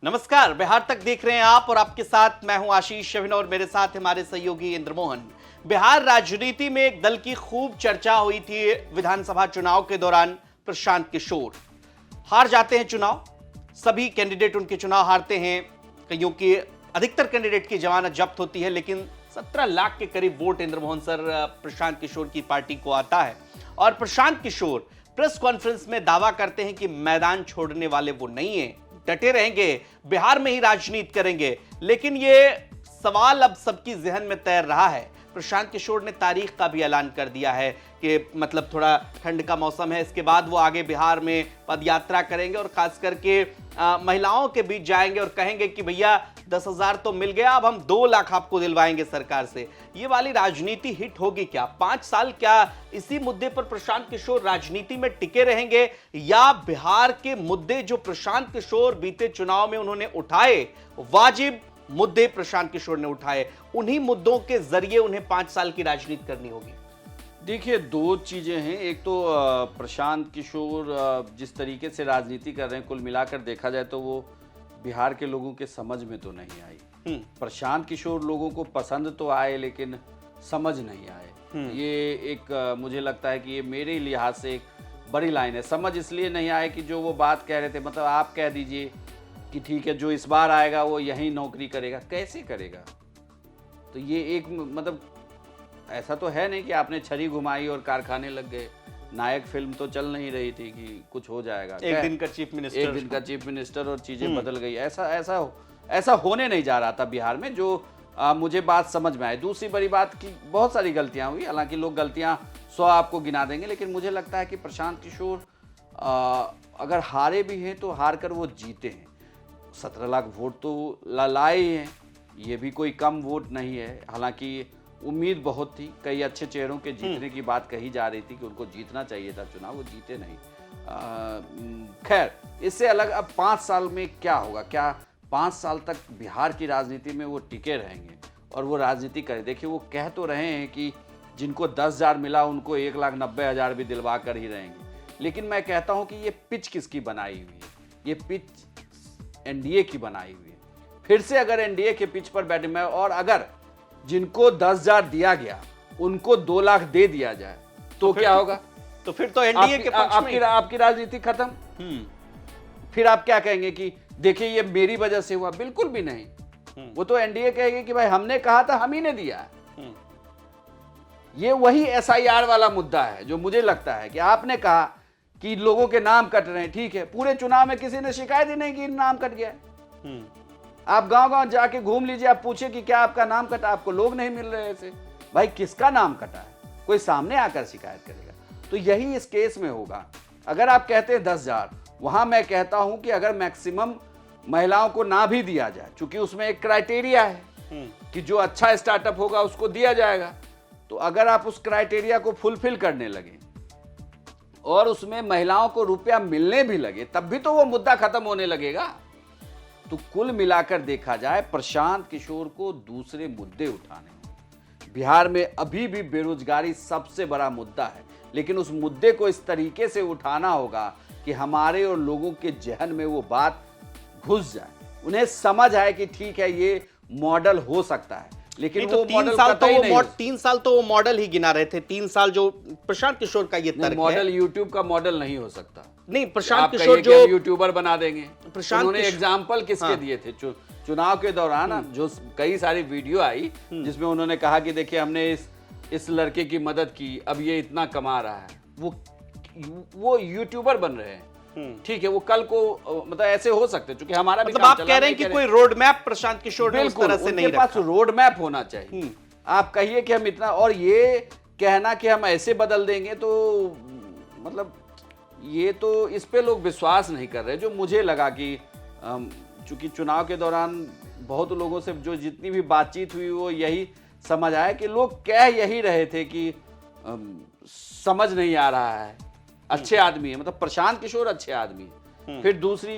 नमस्कार, बिहार तक देख रहे हैं आप और आपके साथ मैं हूं आशीष शविन और मेरे साथ हमारे सहयोगी इंद्रमोहन। बिहार राजनीति में एक दल की खूब चर्चा हुई थी विधानसभा चुनाव के दौरान। प्रशांत किशोर हार जाते हैं चुनाव, सभी कैंडिडेट उनके चुनाव हारते हैं, कईयों की अधिकतर कैंडिडेट की जमानत जब्त होती है, लेकिन 17 लाख के करीब वोट इंद्रमोहन सर प्रशांत किशोर की पार्टी को आता है। और प्रशांत किशोर प्रेस कॉन्फ्रेंस में दावा करते हैं कि मैदान छोड़ने वाले वो नहीं है, डटे रहेंगे, बिहार में ही राजनीति करेंगे। लेकिन ये सवाल अब सबकी जहन में तैर रहा है। प्रशांत किशोर ने तारीख का भी ऐलान कर दिया है कि मतलब थोड़ा ठंड का मौसम है, इसके बाद वो आगे बिहार में पदयात्रा करेंगे और खास करके महिलाओं के बीच जाएंगे और कहेंगे कि भैया 10,000 तो मिल गया, अब हम 2 लाख आपको दिलवाएंगे सरकार से। ये वाली राजनीति हिट होगी क्या? 5 साल क्या इसी मुद्दे पर प्रशांत किशोर राजनीति में टिके रहेंगे, या बिहार के मुद्दे जो प्रशांत किशोर बीते चुनाव में उन्होंने उठाए, वाजिब मुद्दे प्रशांत किशोर ने उठाए, उन्हीं मुद्दों के जरिए उन्हें 5 साल की राजनीति करनी होगी? देखिए, दो चीज़ें हैं। एक तो प्रशांत किशोर जिस तरीके से राजनीति कर रहे हैं, कुल मिलाकर देखा जाए तो वो बिहार के लोगों के समझ में तो नहीं आई। प्रशांत किशोर लोगों को पसंद तो आए लेकिन समझ नहीं आए। ये एक मुझे लगता है कि ये मेरे लिहाज से एक बड़ी लाइन है। समझ इसलिए नहीं आए कि जो वो बात कह रहे थे, मतलब आप कह दीजिए कि ठीक है जो इस बार आएगा वो यहीं नौकरी करेगा, कैसे करेगा? तो ये एक मतलब ऐसा तो है नहीं कि आपने छड़ी घुमाई और कारखाने लग गए। नायक फिल्म तो चल नहीं रही थी कि कुछ हो जाएगा, एक दिन का चीफ मिनिस्टर और चीजें बदल गई। ऐसा होने नहीं जा रहा था बिहार में, जो मुझे बात समझ में आई। दूसरी बड़ी बात की बहुत सारी गलतियां हुई, हालांकि लोग गलतियां 100 आपको गिना देंगे, लेकिन मुझे लगता है कि प्रशांत किशोर अगर हारे भी हैं तो हार कर वो जीते हैं। 17 लाख वोट तो लाए हैं, ये भी कोई कम वोट नहीं है। हालांकि उम्मीद बहुत थी, कई अच्छे चेहरों के जीतने की बात कही जा रही थी कि उनको जीतना चाहिए था चुनाव, वो जीते नहीं। खैर, इससे अलग अब 5 साल में क्या होगा? क्या 5 साल तक बिहार की राजनीति में वो टिके रहेंगे और वो राजनीति करें? देखिए, वो कह तो रहे हैं कि जिनको 10,000 मिला उनको 1,90,000 भी दिलवा कर ही रहेंगे, लेकिन मैं कहता हूं कि ये पिच किसकी बनाई हुई है? ये पिच एनडीए की बनाई हुई है। फिर से अगर एनडीए के पिच पर बैठे में, और अगर जिनको 10,000 दिया गया उनको 2 लाख दे दिया जाए तो क्या होगा? तो फिर तो एनडीए के पक्ष में आपकी राजनीति खत्म। फिर आप क्या कहेंगे कि देखिए ये मेरी वजह से हुआ? बिल्कुल भी नहीं। वो तो एनडीए कहेगी कि भाई हमने कहा था, हम ही ने दिया। ये वही एसआईआर वाला मुद्दा है जो मुझे लगता है कि आपने कहा कि लोगों के नाम कट रहे हैं, ठीक है, पूरे चुनाव में किसी ने शिकायत ही नहीं की नाम कट गया। आप गांव-गांव जाके घूम लीजिए, आप पूछिए कि क्या आपका नाम कटा, आपको लोग नहीं मिल रहे ऐसे। भाई किसका नाम कटा है? कोई सामने आकर शिकायत करेगा। तो यही इस केस में होगा। अगर आप कहते हैं 10,000, वहां मैं कहता हूं कि अगर मैक्सिमम महिलाओं को ना भी दिया जाए, चूंकि उसमें एक क्राइटेरिया है कि जो अच्छा स्टार्टअप होगा उसको दिया जाएगा, तो अगर आप उस क्राइटेरिया को फुलफिल करने लगे और उसमें महिलाओं को रुपया मिलने भी लगे, तब भी तो वो मुद्दा खत्म होने लगेगा। तो कुल मिलाकर देखा जाए, प्रशांत किशोर को दूसरे मुद्दे उठाने होंगे। बिहार में अभी भी बेरोजगारी सबसे बड़ा मुद्दा है, लेकिन उस मुद्दे को इस तरीके से उठाना होगा कि हमारे और लोगों के जहन में वो बात घुस जाए, उन्हें समझ आए कि ठीक है ये मॉडल हो सकता है। लेकिन तो वो 3 साल तो वो मॉडल ही गिना रहे थे। 3 साल जो प्रशांत किशोर का ये तर्क है, मॉडल यूट्यूब का मॉडल नहीं हो सकता। नहीं, प्रशांत किशोर जो यूट्यूबर बना देंगे, उन्होंने एग्जाम्पल किसके दिए थे? चुनाव के दौरान जो कई सारी वीडियो आई जिसमें उन्होंने कहा कि देखिए हमने इस लड़के की मदद की, अब ये इतना कमा रहा है। वो यूट्यूबर बन रहे हैं, ठीक है, वो कल को मतलब ऐसे हो सकते हैं, क्योंकि हमारा भी मतलब आप कह रहे हैं कि कोई रोड मैप प्रशांत किशोर ने उस तरह से नहीं रखा। उनके पास रोड मैप होना चाहिए। आप कहिए कि हम इतना, और ये कहना कि हम ऐसे बदल देंगे, तो मतलब ये तो इस पे लोग विश्वास नहीं कर रहे। जो मुझे लगा कि चूंकि चुनाव के दौरान बहुत लोगों से जो जितनी भी बातचीत हुई वो यही समझ आया कि लोग कह यही रहे थे कि समझ नहीं आ रहा है, अच्छे आदमी है, मतलब प्रशांत किशोर अच्छे आदमी है। फिर दूसरी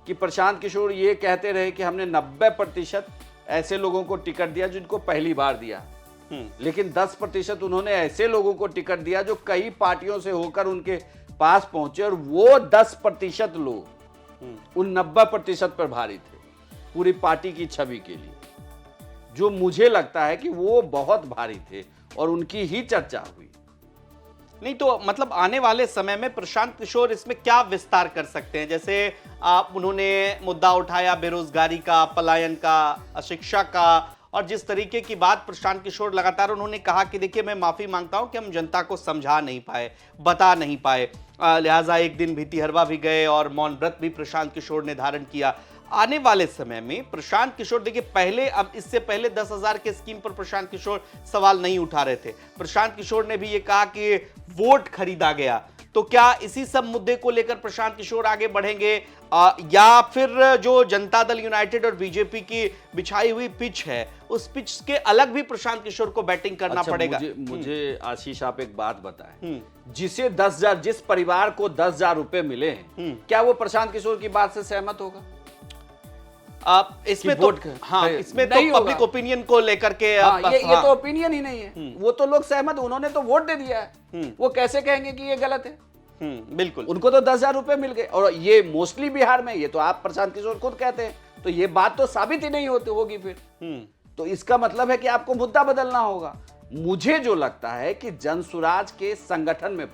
कि प्रशांत किशोर ये कहते रहे कि हमने 90% ऐसे लोगों को टिकट दिया जिनको पहली बार दिया, लेकिन 10% उन्होंने ऐसे लोगों को टिकट दिया जो कई पार्टियों से होकर उनके पास पहुंचे, और वो 10% लोग उन 90% पर भारी थे। पूरी पार्टी की छवि के लिए, जो मुझे लगता है कि वो बहुत भारी थे और उनकी ही चर्चा हुई। नहीं तो मतलब आने वाले समय में प्रशांत किशोर इसमें क्या विस्तार कर सकते हैं? जैसे उन्होंने मुद्दा उठाया बेरोजगारी का, पलायन का, अशिक्षा का, और जिस तरीके की बात प्रशांत किशोर लगातार उन्होंने कहा कि देखिए मैं माफी मांगता हूं कि हम जनता को समझा नहीं पाए, बता नहीं पाए, लिहाजा एक दिन भितीहरवा भी गए और मौन व्रत भी प्रशांत किशोर ने धारण किया। आने वाले समय में प्रशांत किशोर देखिए पहले, अब इससे पहले 10,000 के स्कीम पर प्रशांत किशोर सवाल नहीं उठा रहे थे। प्रशांत किशोर ने भी ये कहा कि वोट खरीदा गया, तो क्या इसी सब मुद्दे को लेकर प्रशांत किशोर आगे बढ़ेंगे या फिर जो जनता दल यूनाइटेड और बीजेपी की बिछाई हुई पिच है उस पिच के अलग भी प्रशांत किशोर को बैटिंग करना पड़ेगा? मुझे आशीष आप एक बात बताएं, जिसे 10,000, जिस परिवार को 10,000 रुपए मिले हैं, क्या वो प्रशांत किशोर की बात से सहमत होगा? इसमें तो हाँ, इसमें तो पब्लिक ओपिनियन को लेकर के ये तो ओपिनियन ही नहीं है, वो तो लोग सहमत, उन्होंने तो वोट दे दिया है, वो कैसे कहेंगे कि ये गलत है? बिल्कुल, उनको तो 10,000 रुपए मिल गए, और ये मोस्टली बिहार में, ये तो आप प्रशांत किशोर खुद कहते हैं, तो ये बात तो साबित ही नहीं होगी फिर। तो इसका मतलब है कि आपको मुद्दा बदलना होगा। मुझे जो लगता है कि जनसुराज के संगठन में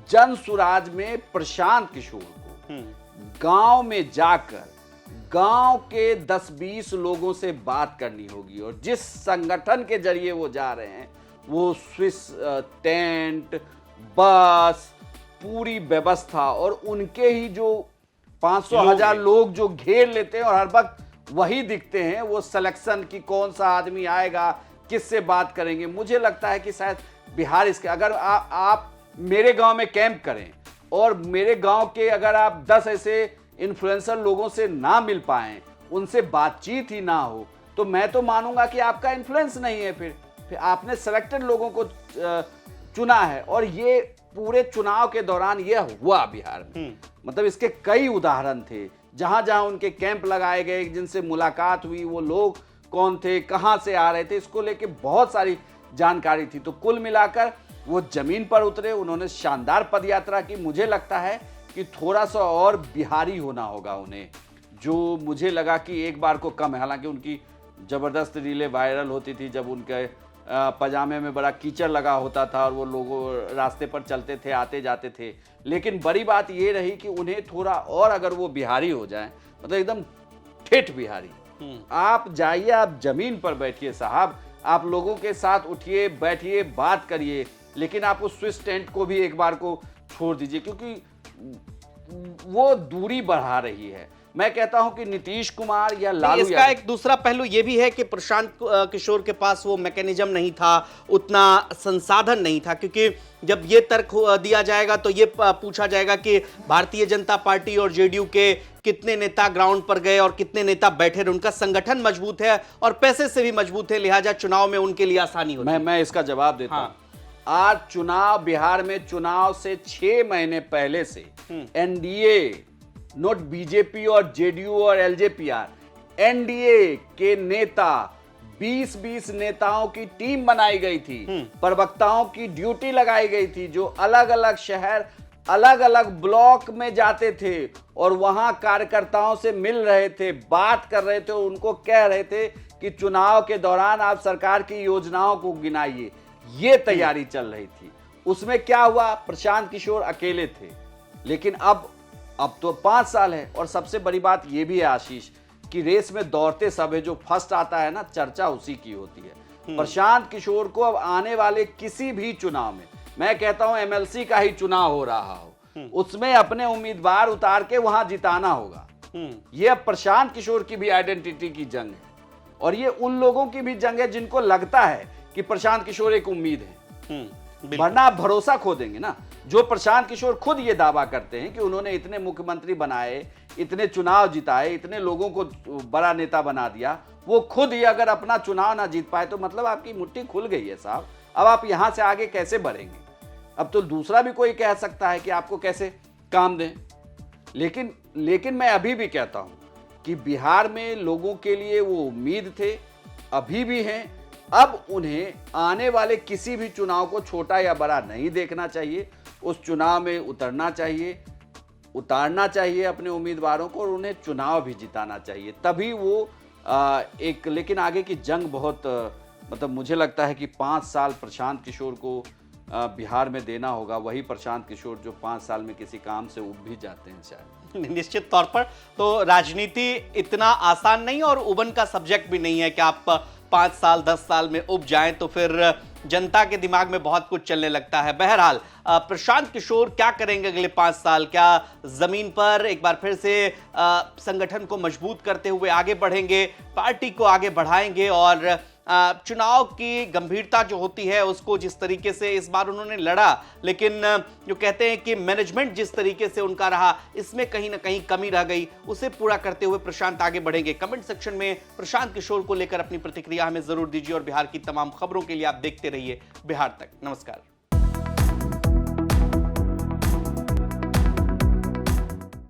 जनसुराज में प्रशांत किशोर को गांव में जाकर गांव के 10-20 लोगों से बात करनी होगी, और जिस संगठन के जरिए वो जा रहे हैं वो स्विस टेंट, बस, पूरी व्यवस्था, और उनके ही जो 500,000 लोग जो घेर लेते हैं और हर वक्त वही दिखते हैं, वो सिलेक्शन की कौन सा आदमी आएगा, किससे बात करेंगे। मुझे लगता है कि शायद बिहार इसके, अगर आप मेरे गांव में कैंप करें और मेरे गांव के अगर आप 10 ऐसे इन्फ्लुएंसर लोगों से ना मिल पाएं, उनसे बातचीत ही ना हो, तो मैं तो मानूंगा कि आपका इन्फ्लुएंस नहीं है। फिर आपने सेलेक्टेड लोगों को चुना है, और ये पूरे चुनाव के दौरान ये हुआ बिहार में। मतलब इसके कई उदाहरण थे, जहां जहां उनके कैंप लगाए गए, जिनसे मुलाकात हुई, वो लोग कौन थे, कहां से आ रहे थे, इसको लेके बहुत सारी जानकारी थी। तो कुल मिलाकर वो जमीन पर उतरे, उन्होंने शानदार पदयात्रा की। मुझे लगता है कि थोड़ा सा और बिहारी होना होगा उन्हें, जो मुझे लगा कि एक बार को कम है। हालांकि उनकी जबरदस्त रीलें वायरल होती थी जब उनके पजामे में बड़ा कीचड़ लगा होता था और वो लोगों रास्ते पर चलते थे, आते जाते थे। लेकिन बड़ी बात ये रही कि उन्हें थोड़ा और अगर वो बिहारी हो जाए, मतलब एकदम ठेठ बिहारी, आप जाइए, आप जमीन पर बैठिए साहब, आप लोगों के साथ उठिए, बैठिए, बात करिए, लेकिन आप उस स्विस टेंट को भी एक बार को छोड़ दीजिए, क्योंकि वो दूरी बढ़ा रही है। मैं कहता हूं कि नीतीश कुमार या लालू, इसका एक दूसरा पहलू यह भी है कि प्रशांत किशोर के पास वो मैकेनिज्म नहीं था, उतना संसाधन नहीं था, क्योंकि जब ये तर्क दिया जाएगा तो ये पूछा जाएगा कि भारतीय जनता पार्टी और जेडीयू के कितने नेता ग्राउंड पर गए और कितने नेता बैठे रहे। उनका संगठन मजबूत है और पैसे से भी मजबूत है, लिहाजा चुनाव में उनके लिए आसानी होती है। मैं इसका जवाब देता हूं। आज चुनाव, बिहार में चुनाव से 6 महीने पहले से एनडीए, नोट बीजेपी और जेडीयू और एलजेपीआर, एनडीए के नेता 20-20 नेताओं की टीम बनाई गई थी, प्रवक्ताओं की ड्यूटी लगाई गई थी, जो अलग अलग शहर, अलग अलग ब्लॉक में जाते थे और वहां कार्यकर्ताओं से मिल रहे थे, बात कर रहे थे, उनको कह रहे थे कि चुनाव के दौरान आप सरकार की योजनाओं को गिनाइए। ये तैयारी चल रही थी। उसमें क्या हुआ, प्रशांत किशोर अकेले थे, लेकिन अब तो 5 साल है। और सबसे बड़ी बात यह भी है आशीष कि रेस में दौड़ते सब है, जो फर्स्ट आता है ना, चर्चा उसी की होती है। प्रशांत किशोर को अब आने वाले किसी भी चुनाव में, मैं कहता हूं एमएलसी का ही चुनाव हो रहा हो, उसमें अपने उम्मीदवार उतार के वहां जिताना होगा। यह अब प्रशांत किशोर की भी आइडेंटिटी की जंग है, और ये उन लोगों की भी जंग है जिनको लगता है कि प्रशांत किशोर एक उम्मीद है, वरना आप भरोसा खो देंगे ना। जो प्रशांत किशोर खुद ये दावा करते हैं कि उन्होंने इतने मुख्यमंत्री बनाए, इतने चुनाव जिताए, इतने लोगों को बड़ा नेता बना दिया, वो खुद ही अगर अपना चुनाव ना जीत पाए तो मतलब आपकी मुट्ठी खुल गई है साहब। अब आप यहां से आगे कैसे बढ़ेंगे? अब तो दूसरा भी कोई कह सकता है कि आपको कैसे काम दें, लेकिन मैं अभी भी कहता हूं कि बिहार में लोगों के लिए वो उम्मीद थे, अभी भी हैं। अब उन्हें आने वाले किसी भी चुनाव को छोटा या बड़ा नहीं देखना चाहिए, उस चुनाव में उतरना चाहिए, उतारना चाहिए अपने उम्मीदवारों को और उन्हें चुनाव भी जिताना चाहिए, तभी वो एक, लेकिन आगे की जंग बहुत मतलब मुझे लगता है कि 5 साल प्रशांत किशोर को बिहार में देना होगा, वही प्रशांत किशोर जो 5 साल में किसी काम से उब भी जाते हैं शायद। निश्चित तौर पर तो राजनीति इतना आसान नहीं और उबन का सब्जेक्ट भी नहीं है कि आप 5 साल 10 साल में उब जाएं तो फिर जनता के दिमाग में बहुत कुछ चलने लगता है। बहरहाल प्रशांत किशोर क्या करेंगे अगले 5 साल? क्या जमीन पर एक बार फिर से संगठन को मजबूत करते हुए आगे बढ़ेंगे, पार्टी को आगे बढ़ाएंगे और चुनाव की गंभीरता जो होती है उसको जिस तरीके से इस बार उन्होंने लड़ा, लेकिन जो कहते हैं कि मैनेजमेंट जिस तरीके से उनका रहा, इसमें कहीं ना कहीं कमी रह गई, उसे पूरा करते हुए प्रशांत आगे बढ़ेंगे? कमेंट सेक्शन में प्रशांत किशोर को लेकर अपनी प्रतिक्रिया हमें जरूर दीजिए और बिहार की तमाम खबरों के लिए आप देखते रहिए बिहार तक। नमस्कार।